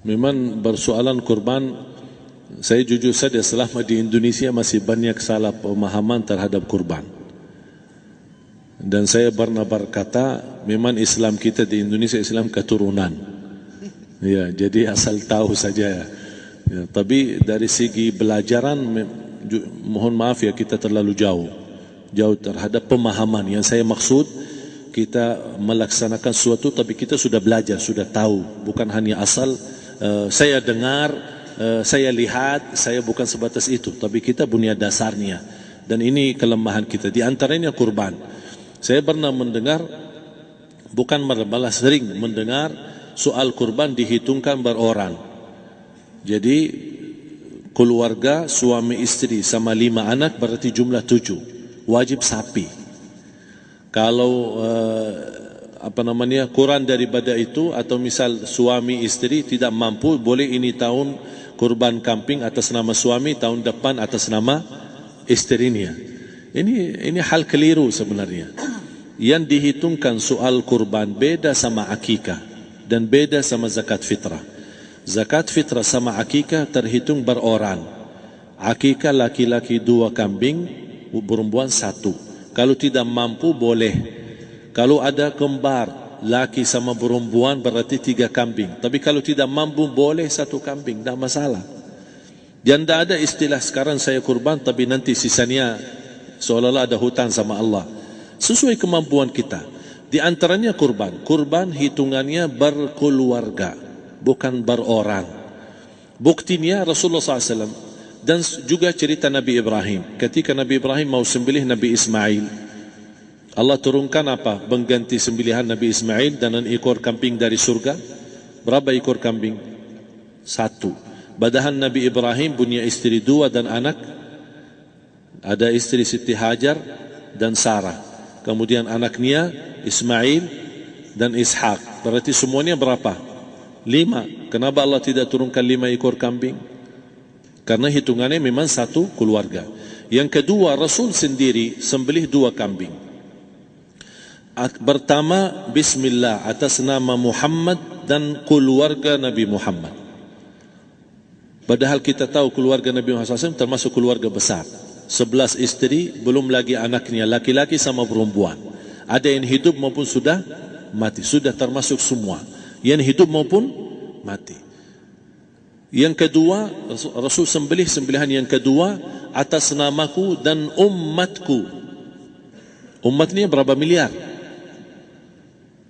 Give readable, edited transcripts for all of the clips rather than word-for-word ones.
Memang persoalan kurban, saya jujur saja selama di Indonesia masih banyak salah pemahaman terhadap kurban. Dan saya pernah berkata, memang Islam kita di Indonesia Islam keturunan. Ya, jadi asal tahu saja. Ya, tapi dari segi belajaran, mohon maaf ya, kita terlalu jauh terhadap pemahaman. Yang saya maksud, kita melaksanakan sesuatu tapi kita sudah belajar, sudah tahu, bukan hanya asal saya dengar, saya lihat, saya bukan sebatas itu, tapi kita punya dasarnya. Dan ini kelemahan kita. Di antaranya kurban. Saya pernah mendengar, bukan malah sering mendengar soal kurban dihitungkan beroran. Jadi keluarga suami istri sama 5 anak berarti jumlah 7, wajib sapi. Kalau kurang daripada itu, atau misal suami istri tidak mampu, boleh ini tahun kurban kambing atas nama suami, tahun depan atas nama istrinya. Ini hal keliru sebenarnya. Yang dihitungkan soal kurban beda sama akikah dan beda sama zakat fitrah. Zakat fitrah sama akikah terhitung beroran. Akikah laki-laki 2 kambing, perempuan 1. Kalau tidak mampu boleh. Kalau ada kembar, laki sama perempuan berarti 3 kambing. Tapi kalau tidak mampu boleh 1 kambing, tidak masalah. Dan tidak ada istilah sekarang saya kurban tapi nanti sisanya seolah-olah ada hutang sama Allah. Sesuai kemampuan kita. Di antaranya kurban. Kurban hitungannya berkeluarga, bukan beroran. Buktinya Rasulullah SAW dan juga cerita Nabi Ibrahim. Ketika Nabi Ibrahim mau sembelih Nabi Ismail, Allah turunkan apa? Mengganti sembelihan Nabi Ismail dengan ekor kambing dari surga. Berapa ekor kambing? 1. Padahal Nabi Ibrahim punya istri 2 dan anak. Ada istri Siti Hajar dan Sarah. Kemudian anaknya Ismail dan Ishak. Berarti semuanya berapa? 5. Kenapa Allah tidak turunkan 5 ekor kambing? Karena hitungannya memang 1 keluarga. Yang kedua, Rasul sendiri sembelih 2 kambing. Pertama, Bismillah atas nama Muhammad dan keluarga Nabi Muhammad. Padahal kita tahu keluarga Nabi Muhammad SAW termasuk keluarga besar. 11 istri, belum lagi anaknya, laki-laki sama perempuan. Ada yang hidup maupun sudah mati. Sudah termasuk semua. Yang hidup maupun mati. Yang kedua, Rasul sembelihan yang kedua atas namaku dan umatku. Umatnya berapa miliar?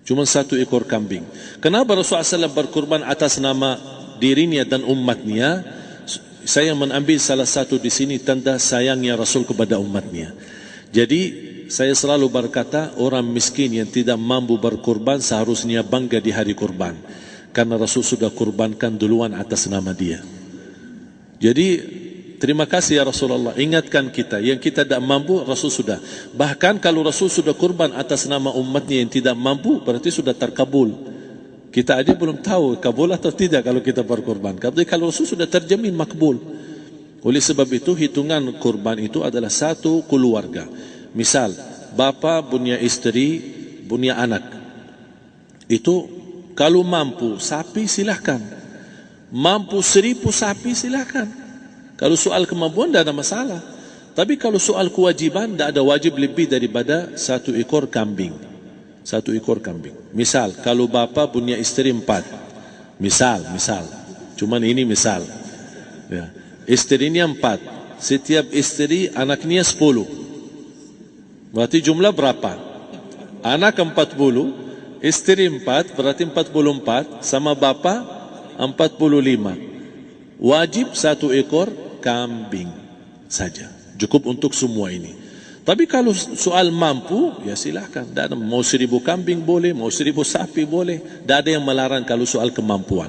Cuma 1 ekor kambing. Kenapa Rasulullah SAW berkurban atas nama dirinya dan umatnya? Saya mengambil salah satu di sini tanda sayangnya Rasul kepada umatnya. Jadi saya selalu berkata, orang miskin yang tidak mampu berkurban seharusnya bangga di hari kurban, karena Rasul sudah kurbankan duluan atas nama dia. Jadi terima kasih ya Rasulullah, ingatkan kita. Yang kita tidak mampu, Rasul sudah. Bahkan kalau Rasul sudah kurban atas nama umatnya yang tidak mampu, berarti sudah terkabul. Kita aja belum tahu kabul atau tidak kalau kita berkurban. Tapi kalau Rasul sudah terjamin makbul. Oleh sebab itu, hitungan kurban itu adalah 1 keluarga. Misal, bapa punya istri, punya anak. Itu kalau mampu sapi silahkan. Mampu 1000 sapi silahkan. Kalau soal kemampuan tidak ada masalah. Tapi kalau soal kewajiban, tidak ada wajib lebih daripada 1 ekor kambing. 1 ekor kambing. Misal, kalau bapa punya istri 4. Misal. Cuman ini misal. Ya. Istrinya 4. Setiap istri anaknya 10. Berarti jumlah berapa? Anak 40, istri 4, berarti 44, sama bapa 45. Wajib 1 ekor kambing saja. Cukup untuk semua ini. Tapi kalau soal mampu, ya silahkan. Mau 1000 kambing boleh, mau 1000 sapi boleh. Tidak ada yang melarang kalau soal kemampuan.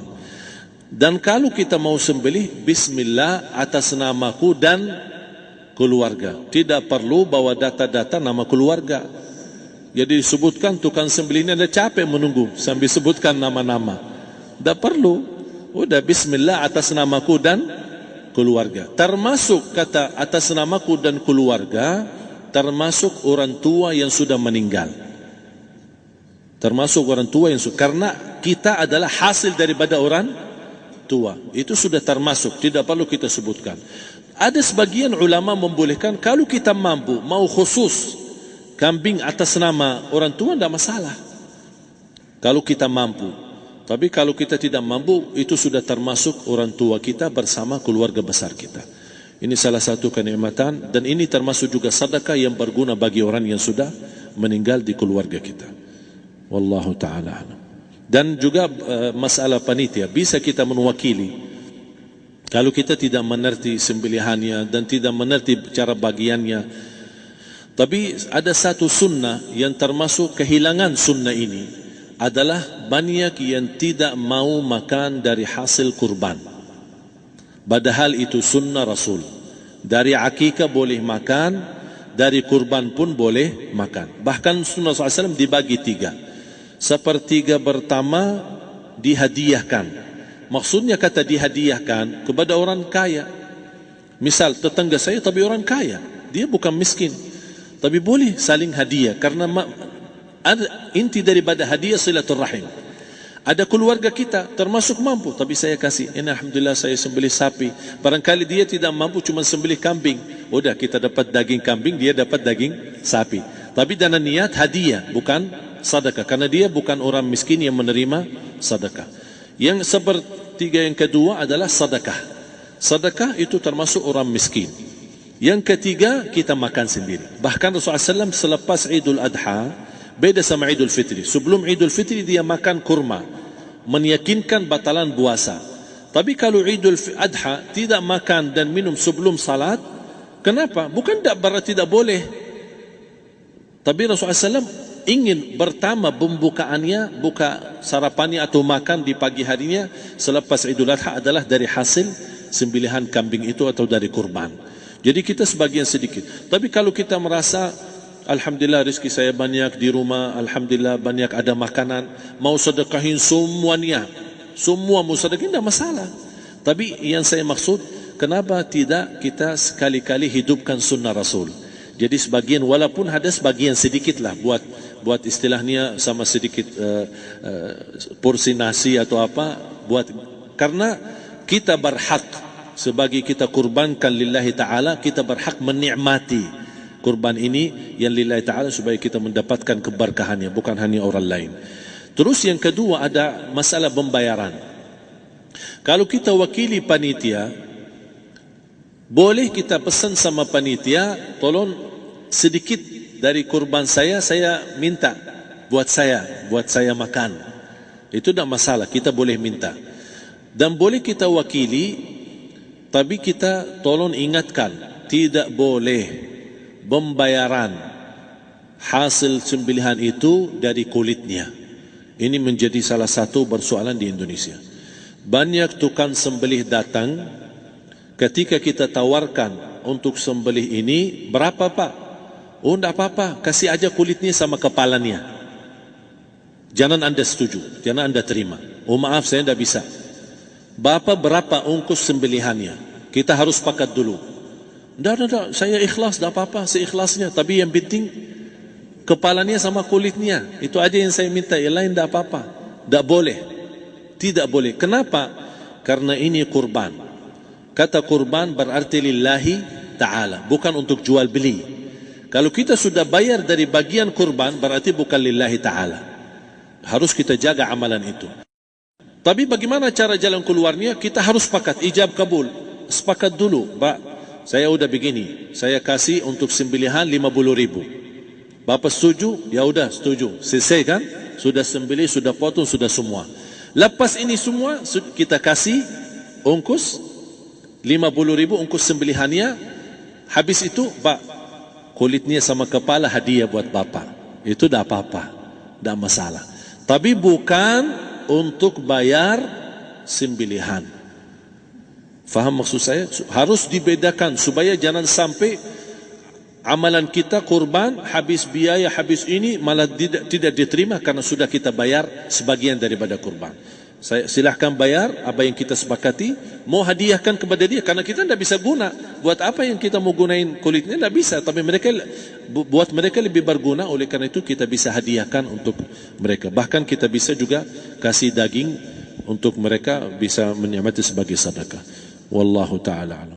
Dan kalau kita mau sembelih, Bismillah atas namaku dan keluarga. Tidak perlu bawa data-data nama keluarga. Jadi disebutkan tukang sembelihnya ada capek menunggu sambil sebutkan nama-nama. Tidak perlu. Udah Bismillah atas namaku dan keluarga. Termasuk kata atas namaku dan keluarga, termasuk orang tua yang sudah meninggal. Termasuk orang tua yang sudah, karena kita adalah hasil daripada orang tua. Itu sudah termasuk, tidak perlu kita sebutkan. Ada sebagian ulama membolehkan kalau kita mampu, mau khusus kambing atas nama orang tua, tidak masalah. Kalau kita mampu. Tapi kalau kita tidak mampu, itu sudah termasuk orang tua kita bersama keluarga besar kita. Ini salah satu kenikmatan, dan ini termasuk juga sedekah yang berguna bagi orang yang sudah meninggal di keluarga kita. Wallahu ta'ala alam. Dan juga masalah panitia, bisa kita mewakili. Kalau kita tidak mengerti sembelihannya dan tidak mengerti cara bagiannya. Tapi ada satu sunnah yang termasuk kehilangan sunnah ini, adalah banyak yang tidak mau makan dari hasil kurban. Padahal itu sunnah Rasul. Dari akikah boleh makan, dari kurban pun boleh makan. Bahkan sunnah SAW dibagi 3. Sepertiga pertama dihadiahkan. Maksudnya kata dihadiahkan kepada orang kaya. Misal tetangga saya tapi orang kaya, dia bukan miskin, tapi boleh saling hadiah. Karena inti daripada hadiah silaturrahim. Ada keluarga kita termasuk mampu, tapi saya kasih, ini alhamdulillah saya sembelih sapi. Barangkali dia tidak mampu, cuma sembelih kambing. Udah, kita dapat daging kambing, dia dapat daging sapi. Tapi dengan niat hadiah, bukan sedekah. Karena dia bukan orang miskin yang menerima sedekah. Yang sepertiga yang kedua adalah sedekah. Sedekah itu termasuk orang miskin. Yang ketiga, kita makan sendiri. Bahkan Rasulullah SAW selepas Idul Adha, beda sama Idul Fitri. Sebelum Idul Fitri dia makan kurma, meyakinkan batalan puasa. Tapi kalau Idul Adha tidak makan dan minum sebelum salat, kenapa? Bukan berarti tidak boleh. Tapi Rasulullah SAW ingin pertama pembukaannya, buka sarapannya atau makan di pagi harinya selepas Idul Adha adalah dari hasil sembelihan kambing itu atau dari kurban. Jadi kita sebagian sedikit. Tapi kalau kita merasa alhamdulillah rezeki saya banyak di rumah, alhamdulillah banyak ada makanan, mau sedekahin semuanya, semua mau sedekahin, tidak masalah. Tapi yang saya maksud, kenapa tidak kita sekali-kali hidupkan sunnah Rasul? Jadi sebagian, walaupun ada sebagian sedikit lah buat istilahnya sama sedikit porsi nasi atau apa, karena kita berhak sebagai kita kurbankan lillahi ta'ala, kita berhak menikmati kurban ini yang lillahi ta'ala supaya kita mendapatkan keberkahannya, bukan hanya orang lain. Terus yang kedua ada masalah pembayaran. Kalau kita wakili panitia, boleh kita pesan sama panitia, tolong sedikit dari kurban saya minta buat saya makan. Itu tidak masalah, kita boleh minta. Dan boleh kita wakili, tapi kita tolong ingatkan, tidak boleh pembayaran hasil sembelihan itu dari kulitnya. Ini menjadi salah satu persoalan di Indonesia. Banyak tukang sembelih datang, ketika kita tawarkan untuk sembelih ini, berapa Pak? Oh, tidak apa-apa, kasih aja kulitnya sama kepalanya. Jangan Anda setuju, jangan Anda terima. Oh maaf, saya tidak bisa. Bapak berapa ongkos sembelihannya? Kita harus sepakat dulu. Tidak, saya ikhlas, tidak apa-apa, seikhlasnya. Tapi yang penting kepalanya sama kulitnya. Itu aja yang saya minta, yang lain tidak apa-apa. Tidak boleh. Tidak boleh. Kenapa? Karena ini kurban. Kata kurban berarti lillahi ta'ala, bukan untuk jual beli. Kalau kita sudah bayar dari bagian kurban, berarti bukan lillahi ta'ala. Harus kita jaga amalan itu. Tapi bagaimana cara jalan keluarnya? Kita harus sepakat, ijab kabul. Sepakat dulu, Pak, saya udah begini, saya kasih untuk sembelihan 50.000. Bapak setuju? Ya udah setuju. Selesai kan? Sudah sembelih, sudah potong, sudah semua. Lepas ini semua kita kasih ongkos 50.000 ongkos sembelihannya. Habis itu, Pak, kulitnya sama kepala hadiah buat Bapak. Itu dah apa-apa, dah masalah. Tapi bukan untuk bayar sembelihan. Faham maksud saya? Harus dibedakan supaya jangan sampai amalan kita kurban habis biaya, habis ini malah tidak diterima karena sudah kita bayar sebagian daripada kurban. Saya silahkan bayar apa yang kita sepakati, mau hadiahkan kepada dia karena kita tidak bisa guna. Buat apa yang kita mau gunain kulitnya? Tidak bisa. Tapi mereka buat mereka lebih berguna, oleh karena itu kita bisa hadiahkan untuk mereka. Bahkan kita bisa juga kasih daging untuk mereka bisa menikmati sebagai sedekah. Wallahu taala alam.